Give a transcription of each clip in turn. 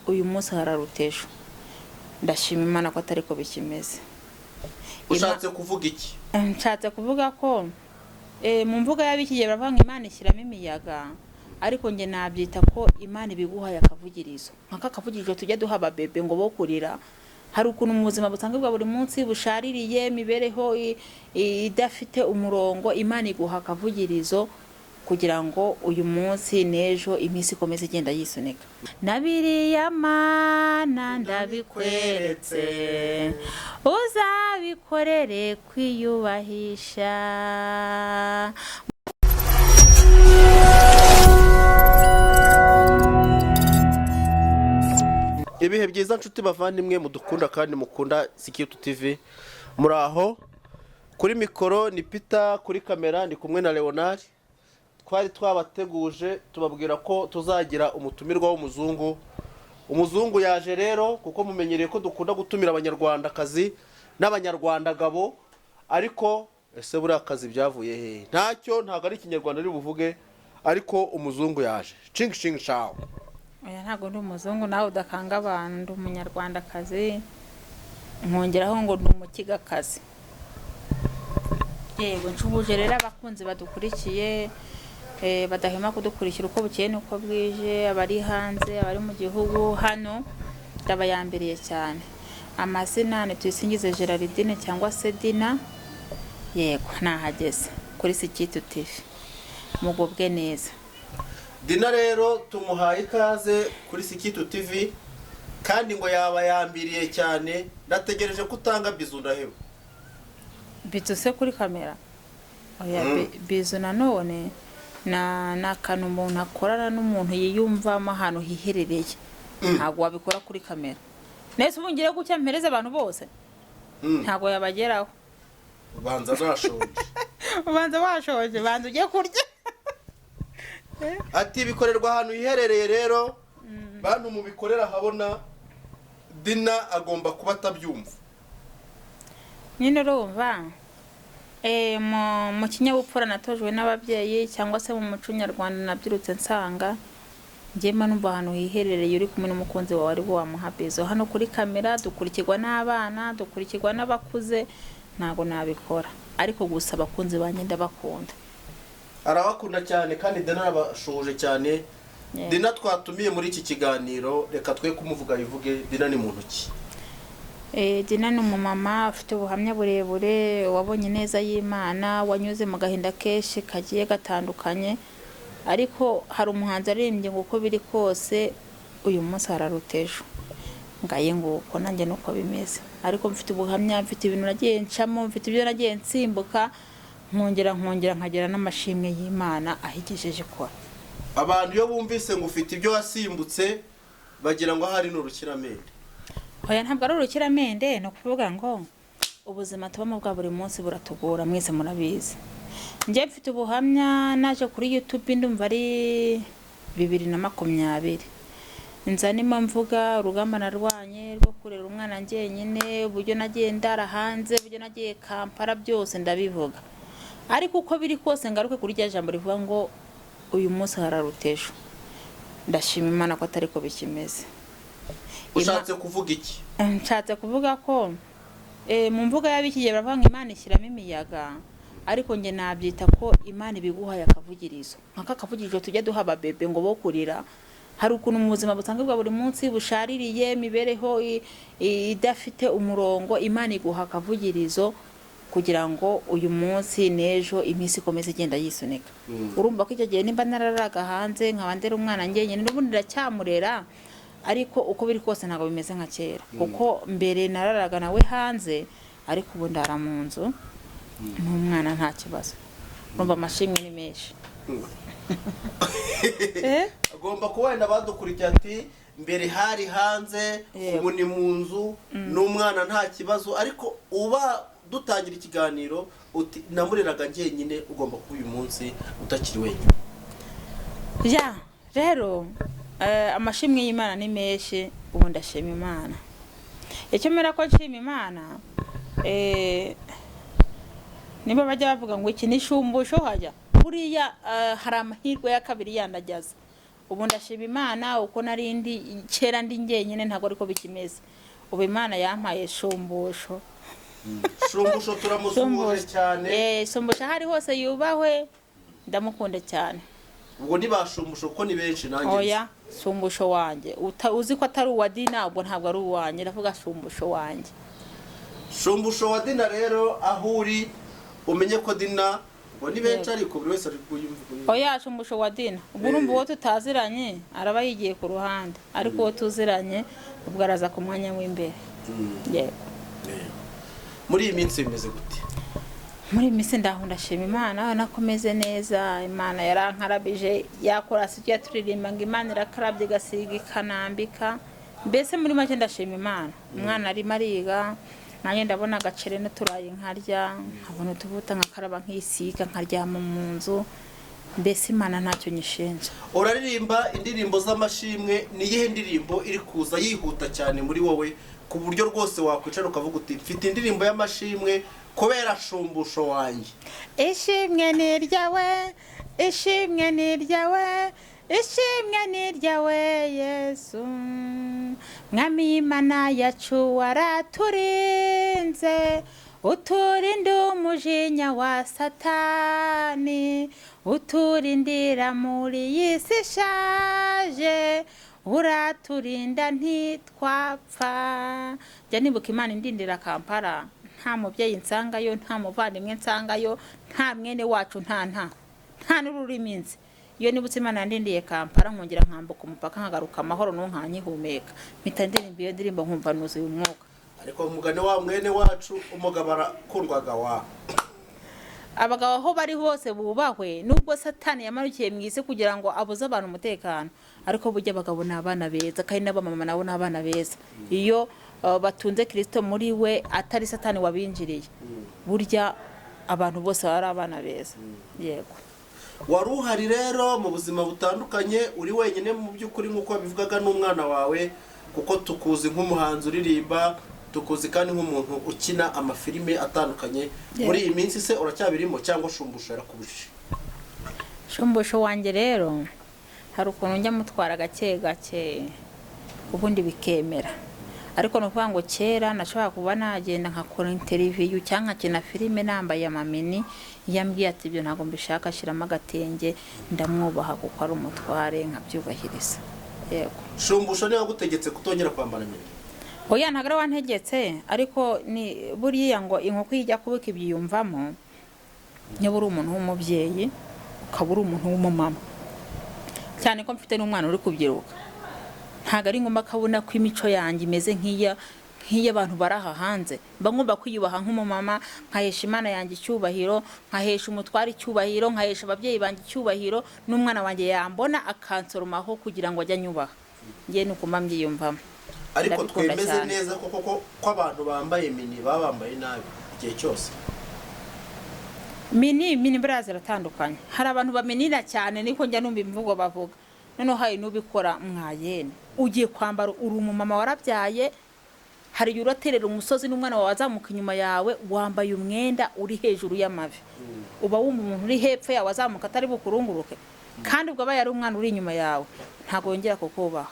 uyu munsi hararutejo. Ndashima Imana ko atari ko bikimeze. Ushatse kuvuga iki? Nshatse kuvuga ko mu mvuga y'abikigiye baravuga ngo Imana ishyiramo imiyaga, ariko nge nabyita ko Imana ibiguhaye akavugirizo. Nkaka kavugirizo tujya duha ababebe ngo bo kurira. Hari ukuntu mu buzima busanzwe bwa buri munsi bushaririye, mibereho idafite umurongo, Imana iguha akavugirizo kugira ngo uyu munsi nejo iminsi ikomeze igenda yisunika. Nabiriya Mana ndabikweretse, uzabikorere kwiyubahisha. Ibihe byiza nshuti bavandimwe mudukunda kandi mukunda Sikitu TV. Muraho kuri mikoro ni Peter, kuri kamera ndi kumwe na Leonard. Twari twabateguje tubabwira ko tuzagira umutumirwa w'umuzungu. Umuzungu yaje rero kuko mumenyereye ko dukunda gutumira abanyarwandakazi n'abanyarwanda gabo, ariko ese buriya akazi byavuye he? Ntacyo, ntago ari ikinyarwanda ari buvuge, ariko umuzungu yaje. Ching ching chao. Oya, ntago ndi umuzungu, nawe udakanga abantu. Ndi umunyarwandakazi, nkongeraho ngo ndi umukigakazi. Yego, nshubuje rero abakunzi badukurikiye, badahema kudukurikira uko bukeye nuko bwije, abari hanze, abari mu gihugu. Hano ndabayambiriye cyane. Amazina ni Tuyisingize Geraldine cyangwa se Dina. Yego, nahageze kuri Sikitu TV. Mugubwe neza. Dina rero tumuhaye ikaze kuri Sikitu TV, kandi ngo yaba yambiriye cyane. Ndategereje kutanga bizu ndaheba. Bizu se kuri kamera? Oya, bizu nanone na kantu umuntu akorana n'umuntu yiyumvamo ahantu hiherereye. Ntabwo wabikora kuri kamera. Nese ubungire gucya mpereze abantu bose. Ntabwo yabageraho. Ubanza nashoje. Ubanza washoje, banza ugiye kurya. Ati bikorerwa ahantu hiherereye rero, bantu mubikorera habona. Dina agomba kuba atabyumva. Nyine urumva mu kinyabupfura natojwe n'ababyeyi cyangwa se mu muco nyarwanda nabyirutse nsanga ngema numva ahantu hiherereye uri kumwe n'umukunzi wawe ari wamuha bizo. Hano kuri kamera dukurikirwa n'abana, dukurikirwa n'abakuze, ntago nabikora, ariko gusa abakunzi banjye ndabakunda. Arabakunda cyane kandi Dina arabashuje cyane. Dina twatumiye muri iki kiganiro, reka twe kumuvuga bivuge. Dina ni muntu ki? Dina ni umumama afite ubuhamya burebure, wabonye neza y'Imana, wanyuze mu gahinda kenshi kagiye gatandukanye, ariko hari umuhanzi aririmbye ngo uko biri kose uyu munsi hararutejo. Ngaye ngo uko nanjye nuko bimeze, ariko mfite ubuhamya, mfite ibintu nagiye ncamo, mfite ibyo nagiye nsimbuka, nkongera nkagera n'amashimwe y'Imana ahigejeje kwa. Abantu iyo bumvise ngo ufite ibyo wasimbutse bagira ngo hari n'urukiramende. Oya, ntabwo ari urukiramende, no kuvuga ngo ubuzima tubamo bwa buri munsi buratugora, mwese murabizi. Nje mfite ubuhamya, naje kuri YouTube ndumva ari 2020. Nzanima mvuga urugamba narwanye rwo kurera umwana njyenyine, uburyo nagiye ndara hanze, uburyo nagiye Kampala, byose ndabivuga. Ariko uko biri kose ngaruke kuri rya jambo rivuga ngo uyu munsi hararutejo. Ndashima Imana ko atari ko bikimeze. Ushatse kuvuga iki? Nshatse kuvuga ko mu mvuga y'abikigiye baravuga ngo Imana ishyiramo imiyaga, ariko nge nabyita ko Imana ibiguhaye akavugirizo. Nkaka kavugirizo tujya duha ababebe ngo bo kurira. Hari ukuntu mu buzima busanzwe bwa buri munsi bushaririye, mibereho idafite umurongo, Imana iguha akavugirizo kugira ngo uyu munsi nejo iminsi ikomeze igenda yisunika. Urumva ko icyo gihe nimba nararaga hanze nkaba ndera umwana njyenyine, n'ubundi ndacyamurera, ariko uko biri kose ntabwo bimeze nka kera. Kuko mbere nararaga nawe hanze, ariko ubu ndara mu nzu n'umwana nta kibazo. Urumva amashimwe ni menshi. Agomba kuba wenda badukurikiye ati mbere hari hanze, ubu ni mu nzu n'umwana nta kibazo, ariko uba dutangira ikiganiro uti namureraga njyenyine, ugomba kuba uyu munsi utakiri wenyine. Ya rero amashimwe y'Imana ni menshi, ubu ndashima Imana. Icyo mera ko nshima Imana, niba bajya bavuga ngo iki ni shumbusho hajya buriya hari amahirwe ya kabiri yandajyaza. ubu ndashima Imana uko narindi kera ndi njyenyine ntabwo ariko bikimeze. Ubu Imana yampaye Shumbusho. Shumbusho turamusuhuje cyane. Shumbusho hari hose yubahwe, ndamukunda cyane. Ubwo ntibashumbusho kuko ni benshi nanjye. Oya, Shumbusho wanjye. Uzi ko atari uwa Dina, ubwo ntabwo ari uwanjye, ndavuga Shumbusho wanjye. Shumbusho wa Dina rero aho uri umenye ko Dina ngo ni benshi ariko buri wese ari kuyumva. Oya, Shumbusho wa Dina. Ubwo urumva uwo tutaziranye araba yigiye ku ruhande, ariko uwo tuziranye ubwo araza ku mwanya w'imbere. Yego. Muri iyi minsi bimeze gute? Muri minsi ndashima Imana nakomeze neza. Imana yarankarabije yakora sijya turirimba ngo Imana irakarabye gasiga ikanambika. Mbese muri make ndashima Imana. Umwana ari mariga nanjye ndabona agacere n'uturayi nkarya, nkabona utubuta nkakaraba nkisiga nkaryama mu nzu. Mbese Imana ntacyo nyishinja. Uraririmba indirimbo z'amashimwe, ni iyihe ndirimbo iri kuza yihuta cyane muri wowe ku buryo rwose wakwicara ukavuga uti mfite indirimbo y'amashimwe kubera Shumbusho wanjye? Ishimwe ni ryawe, ishimwe ni ryawe, ishimwe ni ryawe Yesu. Mwami Imana yacu waraturinze, uturinda umujinya wa Satani, uturindira muri iyi si ishaje, uraturinda ntitwapfa. Jya nibuka Imana indindira Kampala, nta mubyeyi nsangayo, nta muvandimwe nsangayo, nta mwene wacu, nta n'ururimi nzi. Iyo nibutse Imana yandindiye Kampala nkongera nkambuka umupaka nkagaruka amahoro nkanyihumeka, mpita ndirimba iyo ndirimbo nkumva nuzuye umwuka. Ariko umugane wa mwene wacu umugabo arakundwaga wa abagabo aho bari hose bubahwe, nubwo Satani yamanukiye mu isi kugira ngo abuze abantu umutekano, ariko burya abagabo ni abana beza kandi n'abamama nabo ni abana beza. Iyo batunze Kristo muri we atari Satani wabinjiriye, burya abantu bose bari abana beza. Yego. Wari uhari rero mu buzima butandukanye, uri wenyine mu by'ukuri nk'uko wabivugaga n'umwana wawe, kuko tukuzi nk'umuhanzi uririmba, tukuzi kandi nk'umuntu ukina amafilime atandukanye. Muri iyi minsi se uracyabirimo cyangwa Shumbusho yarakubujije? Shumbusho wanjye rero hari ukuntu njya mutwara gake gake ubundi bikemera, ariko no kuvuga ngo kera nashobora kuba nagenda nkakora interview cyangwa nkakina filime nambaye amamini, yambwiye ati ibyo ntabwo mbishaka, shiramo agatenge, ndamwubaha kuko ari umutware nkabyubahiriza. Yego. Shumbusho niwe wagutegetse kutongera kwambara mini? Oya, ntabwo ari wantegetse, ariko ni buriya ngo inkoko ijya kubika ibyiyumvamo. Niba uri umuntu w'umubyeyi ukaba uri umuntu w'umumama, cyane ko mfite n'umwana uri kubyiruka, ntabwo ari ngombwa kabona ko imico yanjye imeze nk'iy'abantu baraha hanze. Mba ngomba kwiyubaha nk'umumama, nkahesha Imana yanjye icyubahiro, nkahesha umutware icyubahiro, nkahesha ababyeyi banjye icyubahiro, n'umwana wanjye yambona akansoromaho kugira ngo ajye anyubaha. Ngiye nuko mba mbyiyumvamo. Ariko twemeze neza ko abantu bambaye mini baba bambaye nabi igihe cyose. Mini baraza ratandukanye. Hari abantu bamenira cyane, niko njya numva imvugo bavuga. Noneho hari n'ubikora mwayene. Ugiye kwambara uri umumama warabyaye, hari igihe uraterera umusozi n'umwana wawe azamuka inyuma yawe, wambaye umwenda uri hejuru y'amavi. Uba wumva umuntu uri hepfo yawe azamuka atari bukurunguruke, kandi ubwo abaye ari umwana uri inyuma yawe ntago yongera kukubaha.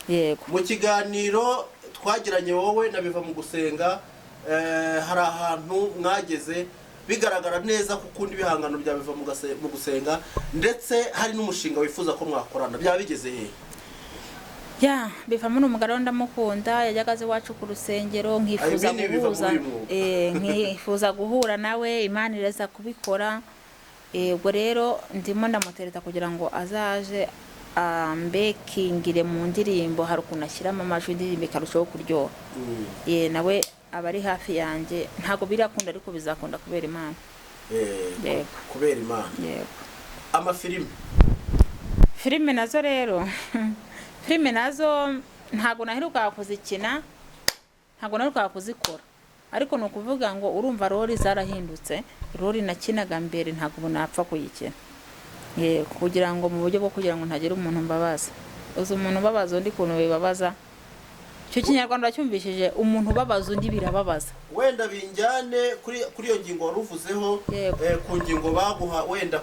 Yego. Mu kiganiro twagiranye wowe na Biva mu Gusenga, hari ahantu mwageze bigaragara neza ko ukunda ibihangano bya Biva mu Gusenga, ndetse hari n'umushinga wifuza ko mwakorana. Byaba bigeze he? Ya, Biva mu umugabo ndamukunda, yajyagaze wacu ku rusengero, nkifuza guhura nawe, Imana ireza kubikora. Ubwo rero ndimo ndamutereta kugira ngo azaje mbekingire mu ndirimbo, hari ukuntu ashyiramo amajwi indirimbo ikarushaho kuryoha. Nawe aba ari hafi yanjye, ntabwo birakunda ariko bizakunda kubera Imana. Yego. Kubera Imana. Yego. Filime nazo rero filime nazo ntabwo naheruka kuzikina, ntabwo naheruka kuzikora, ariko no kuvuga ngo urumva rori zarahindutse. Rori nakinaga mbere ntabwo ubu napfa kuyikina, kugira ngo mu buryo bwo kugira ngo ntagire umuntu mbabaza. Uzi umuntu ubabaza undi kuntu bibabaza, icyo kinyarwanda cyumvishije umuntu ubabaza undi birababaza. Wenda binjyane kuri iyo ngingo waruvuzeho, ku ngingo baguha wenda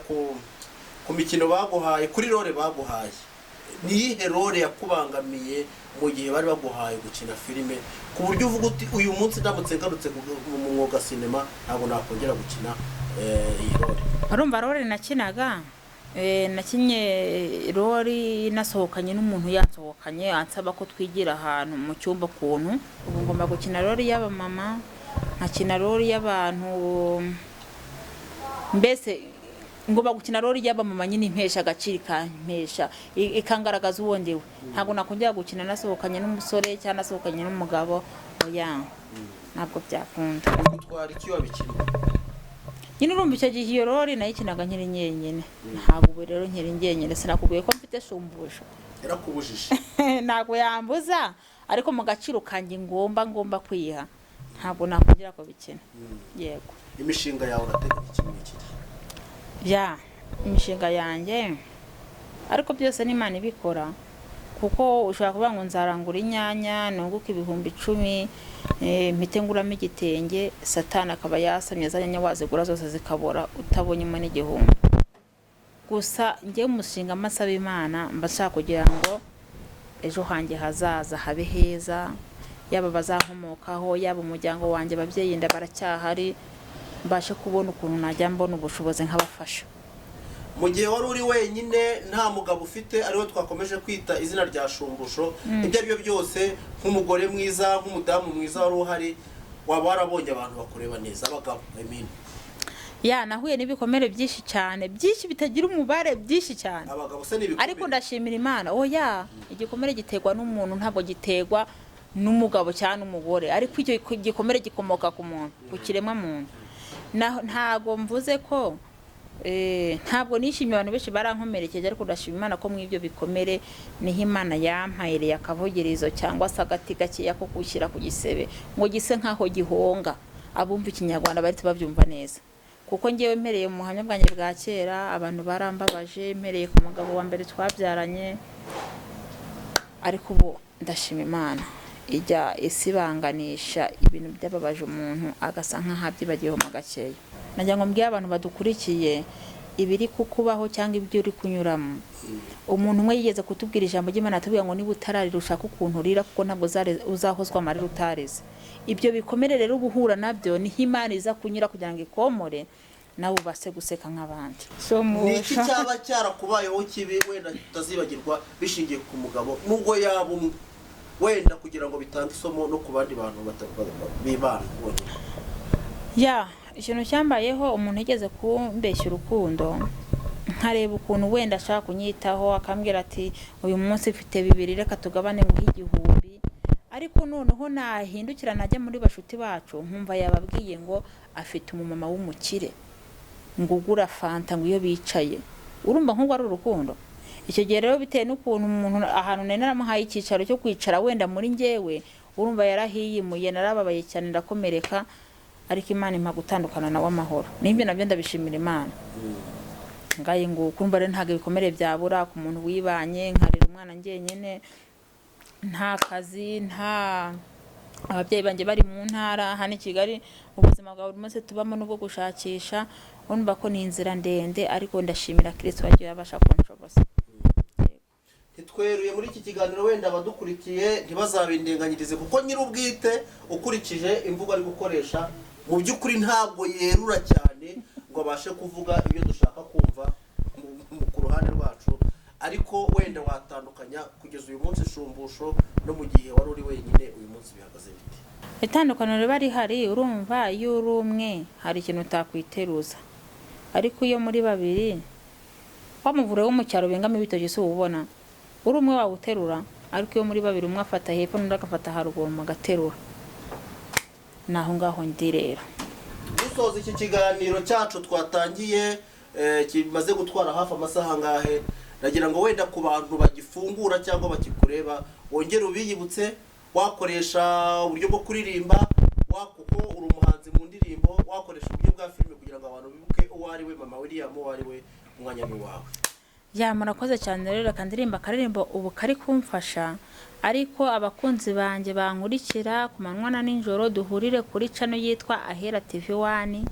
ku mikino baguhaye, kuri role baguhaye, ni iyihe role yakubangamiye mu gihe bari baguhaye gukina filime ku buryo uvuga uti uyu munsi ndamutse ngarutse mu mwuga sinema ntabwo nakongera gukina iyi role? urumva role nakinaga nakinye role nasohokanye n'umuntu yansohokanye ansaba ko twigira ahantu mu cyumba kuntu. Ubu ngomba gukina role y'aba mama, nkakina role y'abantu, mbese ngomba gukina role y'aba mama nyine impesha agaciro, ikampesha ikangaragaza uwo ndiwe. Ntabwo nakongera gukina nasohokanye n'umusore cyangwa nasohokanye n'umugabo, oya ntabwo byakunda. Gutwara iki wabikina? Nyine urumva icyo gihe iyo role nayikinaga nkiri nyenyine, ntabwo ubu rero nkiri nyenyine. Sinakubwiye ko mfite shumbusho? Yarakubujije? Ntabwo yambuza, ariko mu gaciro kanjye ngomba kwiha, ntabwo nakongera ko bikina. Yego. Imishinga yawe urateganya iki muri iki gihe? Imishinga yanjye ariko byose n'Imana ibikora, kuko ushobora kuvuga ngo nzarangura inyanya nunguka 10,000, mpite nguramo igitenge, Satani akaba yasamye za nyanya wazigura zose zikabora utabonyemo n'igihumbi. Gusa njye umushinga amasaba Imana mbashaka kugira ngo ejo hanjye hazaza habe heza, yaba bazankomokaho, yaba umuryango wanjye, ababyeyi nda baracyahari, mbashe kubona ukuntu najya mbona ubushobozi nk'abafasha. Mu gihe wari uri wenyine nta mugabo ufite, ariwe twakomeje kwita izina rya Shumbusho, ibyo ari byo byose, nk'umugore mwiza, nk'umudamu mwiza wari uhari, waba warabonye abantu bakureba neza, abagabo nahuye n'ibikomere byinshi cyane, byinshi bitagira umubare, byinshi cyane. Abagabo se n'ibikomere? Ariko ndashimira Imana. Igikomere giterwa n'umuntu, ntabwo giterwa n'umugabo cyangwa n'umugore, ariko icyo gikomere gikomoka ku muntu, ku kiremwa muntu. Ntabwo mvuze ko ntabwo nishimiye, abantu benshi barankomerekeje, ariko ndashima Imana ko mu ibyo bikomere niho Imana yampayereye akavugirizo cyangwa se agati gakeya ko gushyira ku gisebe ngo gise nkaho gihonga. Abumva ikinyarwanda bahita babyumva neza, kuko ngewe mpereye mu buhamya bwanjye bwa kera, abantu barambabaje, mpereye ku mugabo wa mbere twabyaranye, ariko ubu ndashima Imana ijya isibanganisha ibintu byababaje umuntu agasa nk'ahabyibagiyeho mu gakeya. Nagira ngo mbwire abantu badukurikiye ibiri kukubaho cyangwa ibyo uri kunyuramo. Umuntu umwe yigeze kutubwira ijambo ry'Imana, atubwira ngo niba utararira ushaka ukuntu urira, kuko ntabwo uzahozwa amarira utareze. Ibyo bikomere rero ubuhura nabyo niho Imana iza kunyura kugira ngo ikomore, nawe ubase guseka nk'abandi. Ni iki cyaba cyarakubayeho kibi wenda tutazibagirwa bishingiye ku mugabo, nubwo yaba umwe, wenda kugira ngo bitange isomo no ku bandi bantu bibana bonyine? Ikintu cyambayeho, umuntu yigeze kumbeshya urukundo, nkareba ukuntu wenda ashaka kunyitaho, akambwira ati uyu munsi mfite 2, reka tugabane mu 1,000. Ariko noneho nahindukira najya muri bashuti bacu, nkumva yababwiye ngo afite umumama w'umukire ngo ugura fanta ngo iyo bicaye. Urumva nk'ubwo ari urukundo? Icyo gihe rero bitewe n'ukuntu umuntu ahantu nari naramuhaye icyicaro cyo kwicara wenda muri njyewe, urumva yarahiyimuye, narababaye cyane ndakomereka, ariko Imana impa gutandukana nawe amahoro. N'ibyo nabyo ndabishimira Imana. Ngaye ngo kumva rero ntabwo ibikomere byabura ku muntu wibanye, nkarira umwana njyenyine, nta kazi, nta ababyeyi banjye bari mu ntara, hano i Kigali ubuzima bwa buri munsi tubamo n'ubwo gushakisha. Urumva ko ni inzira ndende, ariko ndashimira Kristo wagiye abasha kunshoboza. Ntitweruye muri iki kiganiro, wenda abadukurikiye ntibazabindenganyirize, kuko nyir'ubwite ukurikije imvugo ari gukoresha, mu by'ukuri ntabwo yerura cyane ngo abashe kuvuga ibyo dushaka kumva ku ruhande rwacu, ariko wenda watandukanya kugeza uyu munsi Shumbusho no mu gihe wari uri wenyine, uyu munsi bihagaze bite? Itandukaniro riba rihari. Urumva iyo uri umwe hari ikintu utakwiteruza, ariko iyo muri babiri, wamuvure wo mu cyaro bengamo ibitoki si ubona, uri umwe wawuterura, ariko iyo muri babiri umwe afata hepfo n'undi agafata haruguru mugaterura. Naho ngaho ndi rero. Dusoza iki kiganiro cyacu twatangiye kimaze gutwara hafi amasaha ngahe, nagira ngo wenda ku bantu bagifungura cyangwa bakikureba, wongere ubiyibutse, wakoresha uburyo bwo kuririmba, kuko uri umuhanzi mu ndirimbo, wakoresha uburyo bwa filime kugira ngo abantu bibuke uwo ari we Mama William, uwo ari we umwanya wawe. Murakoze cyane rero, reka ndirimba akaririmbo ubu kari kumfasha, ariko abakunzi banjye bankurikira ku manywa na nijoro, duhurire kuri channel yitwa Ahera TV 1.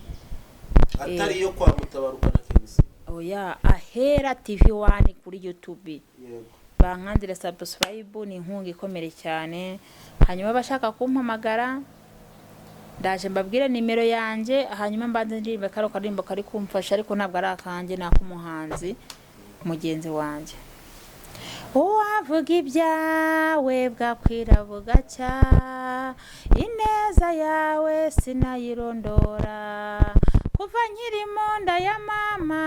Atari yo kwa Mutabaruka na KBC? oya Ahera TV 1 kuri YouTube yego bankandire subscribe ni inkunga ikomere cyane. Hanyuma bashaka kumpamagara ndaje mbabwire nimero yanje, hanyuma mbanze ndirimbe karo karimbo kari kumfasha, ariko ntabwo ari akanje nakumuhanzi mugenzi wanje. Uwavuga ibyawe bwakwira bugacya, ineza yawe sinayirondora, kuva nkiri mu nda ya mama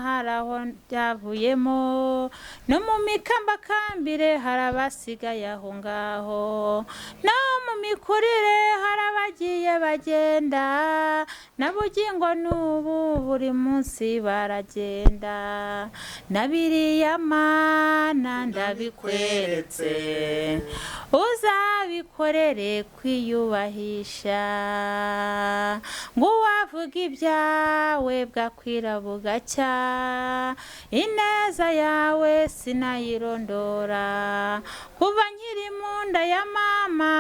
haraho byavuyemo, no mu mikambakambire harabasigaye aho ngaho, no mu mikurire harabagiye bagenda, nabugingo n'ubu buri munsi baragenda, nabiriya Mana ndabikweretse, uzabikorere kwiyubahisha, ngo wavuga ibyawe bwakwira bugacya, ineza yawe sinayirondora, kuva nkiri mu nda ya mama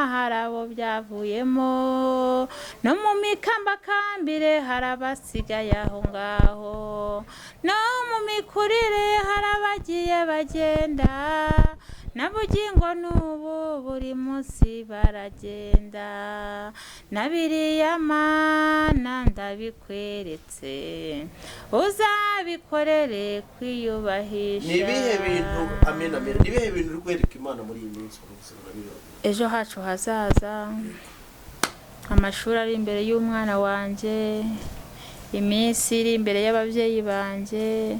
harabo byavuyemo, no mu mikambakambire harabasigaye aho ngaho, no mu mikurire harabagiye bagenda, nabugingo n'ubu buri munsi baragenda, nabiriya Mana ndabikweretse, uzabikorere kwiyubahisha. Nibihe bintu amena amena nibihe bintu uri kwereka Imana muri iyi minsi ejo hacu hazaza, amashuri ari imbere y'umwana wanje, iminsi iri imbere y'ababyeyi banje,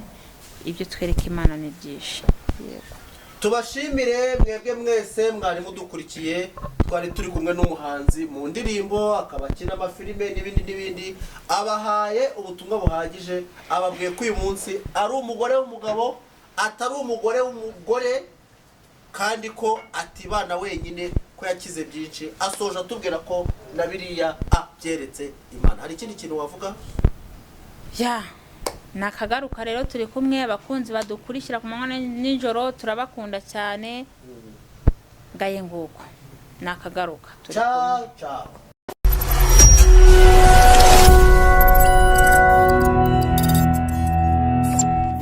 ibyo twereka Imana ni byinshi. Yego tubashimire mwebwe mwese mwari mudukurikiye, twari turi kumwe n'umuhanzi mu ndirimbo, akabakina amafilime n'ibindi, abahaye ubutumwa buhagije, ababwiye ko uyu munsi ari umugore w'umugabo atari umugore w'umugore, kandi ko atibana wenyine, ko yakize byinshi, asoje atubwira ko na biriya byeretse Imana. Hari ikindi kintu wavuga? ya nakagaruka rero, turi kumwe abakunzi badukurikira ku manywa n'ijoro, turabakunda cyane, ngaye nguko nakagaruka turi kumwe. Ciao ciao.